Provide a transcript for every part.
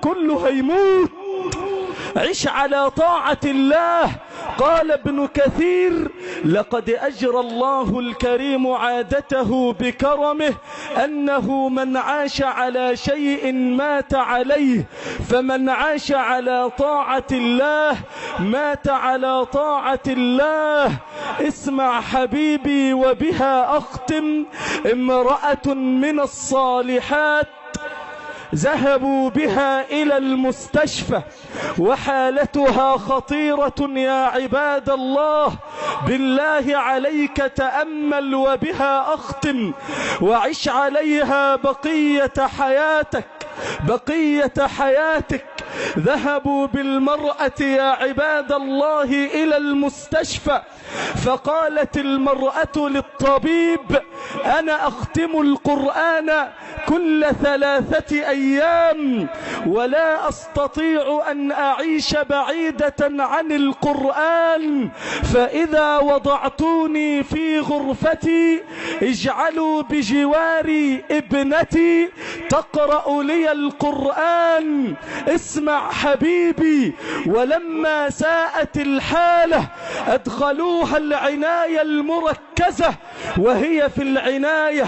كله هيموت. عش على طاعة الله. قال ابن كثير: لقد أجرى الله الكريم عادته بكرمه أنه من عاش على شيء مات عليه، فمن عاش على طاعة الله مات على طاعة الله. اسمع حبيبي وبها أختم. امرأة من الصالحات ذهبوا بها إلى المستشفى وحالتها خطيرة يا عباد الله. بالله عليك تأمل وبها أختم وعش عليها بقية حياتك، بقية حياتك. ذهبوا بالمرأة يا عباد الله إلى المستشفى، فقالت المرأة للطبيب: أنا أختم القرآن كل 3 أيام ولا أستطيع أن أعيش بعيدة عن القرآن، فإذا وضعتوني في غرفتي اجعلوا بجواري ابنتي تقرأ لي القرآن. اسمع حبيبي، ولما ساءت الحالة أدخلوها العناية المركزة، وهي في العناية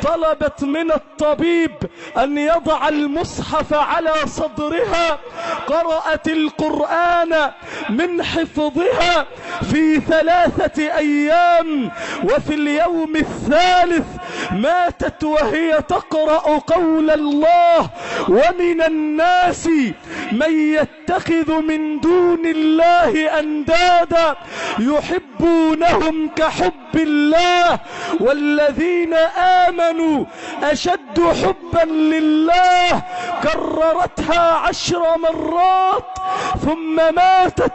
طلبت من الطبيب أن يضع المصحف على صدرها. قرأت القرآن من حفظها في 3 أيام، وفي اليوم الثالث ماتت وهي تقرأ قول الله: ومن الناس من يتخذ من دون الله أندادا يحبونهم كحب الله والذين آمنوا أشد حبا لله. كررتها 10 مرات ثم ماتت.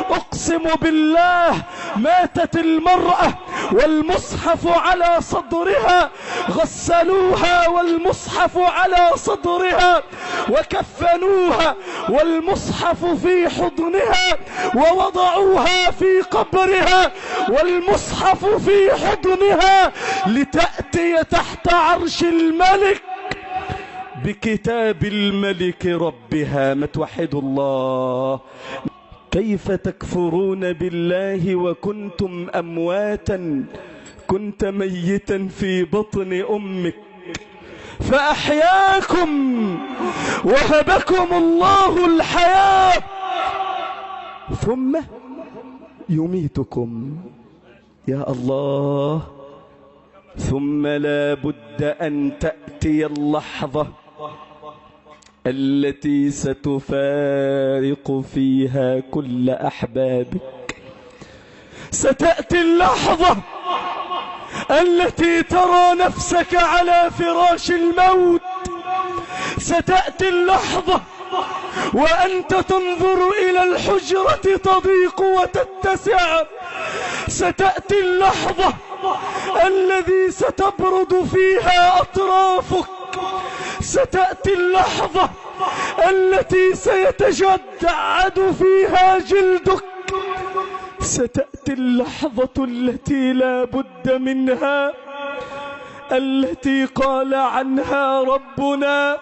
أقسم بالله ماتت المرأة والمصحف على صدرها. غسلوها والمصحف على صدرها، وكفنوها والمصحف في حضنها، ووضعوها في قبرها والمصحف في حضنها، لتأتي تحت عرش الملك بكتاب الملك ربها. ما توحدوا الله. كيف تكفرون بالله وكنتم أمواتا؟ كنت ميتا في بطن أمك فأحياكم وهبكم الله الحياة ثم يميتكم. يا الله. ثم لا بد أن تأتي اللحظة التي ستفارق فيها كل أحبابك. ستأتي اللحظة التي ترى نفسك على فراش الموت. ستأتي اللحظة وأنت تنظر إلى الحجرة تضيق وتتسع. ستأتي اللحظة الذي ستبرد فيها أطرافك. ستأتي اللحظة التي سيتجدعد فيها جلدك. ستأتي اللحظة التي لا بد منها، التي قال عنها ربنا: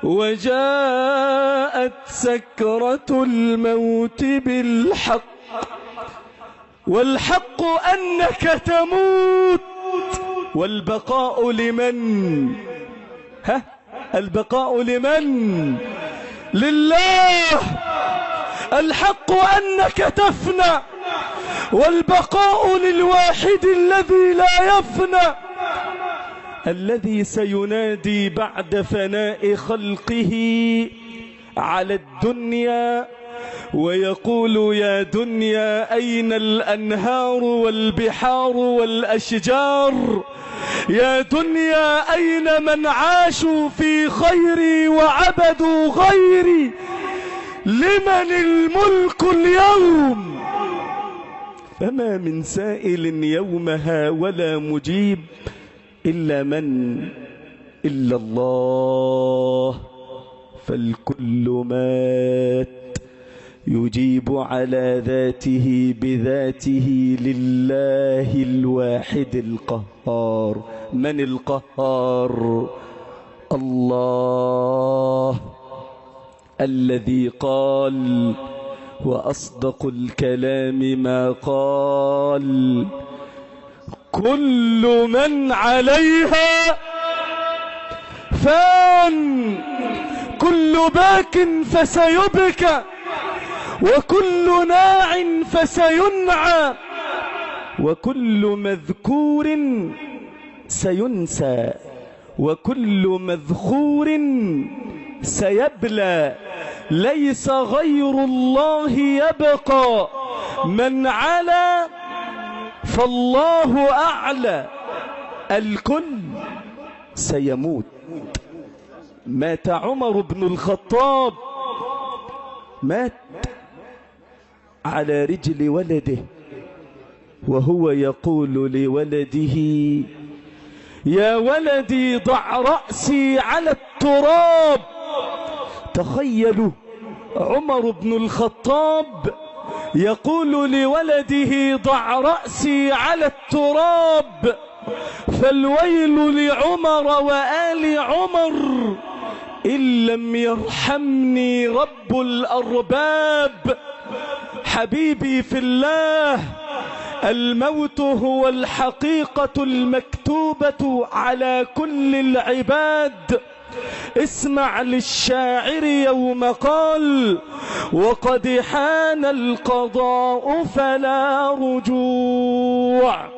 وجاءت سكرة الموت بالحق، والحق أنك تموت، والبقاء لمن؟ البقاء لمن؟ لله. الحق أنك تفنى، والبقاء للواحد الذي لا يفنى، الذي سينادي بعد فناء خلقه على الدنيا ويقول: يا دنيا أين الأنهار والبحار والأشجار؟ يا دنيا أين من عاشوا في خيري وعبدوا غيري؟ لمن الملك اليوم؟ فما من سائل يومها ولا مجيب إلا من؟ إلا الله. فالكل مات. يجيب على ذاته بذاته لله الواحد القهار. من القهار؟ الله. الذي قال وأصدق الكلام ما قال: كل من عليها فان، كل باك فسيبكى، وكل ناع فسينعى، وكل مذكور سينسى، وكل مذخور سيبلى. ليس غير الله يبقى، من علا فالله أعلى. الكل سيموت. مات عمر بن الخطاب، مات على رجل ولده، وهو يقول لولده: يا ولدي ضع رأسي على التراب. تخيلوا عمر بن الخطاب يقول لولده: ضع رأسي على التراب. فالويل لعمر وآل عمر إن لم يرحمني رب الأرباب. حبيبي في الله، الموت هو الحقيقة المكتوبة على كل العباد. اسمع للشاعر يوم قال: وقد حان القضاء فلا رجوع.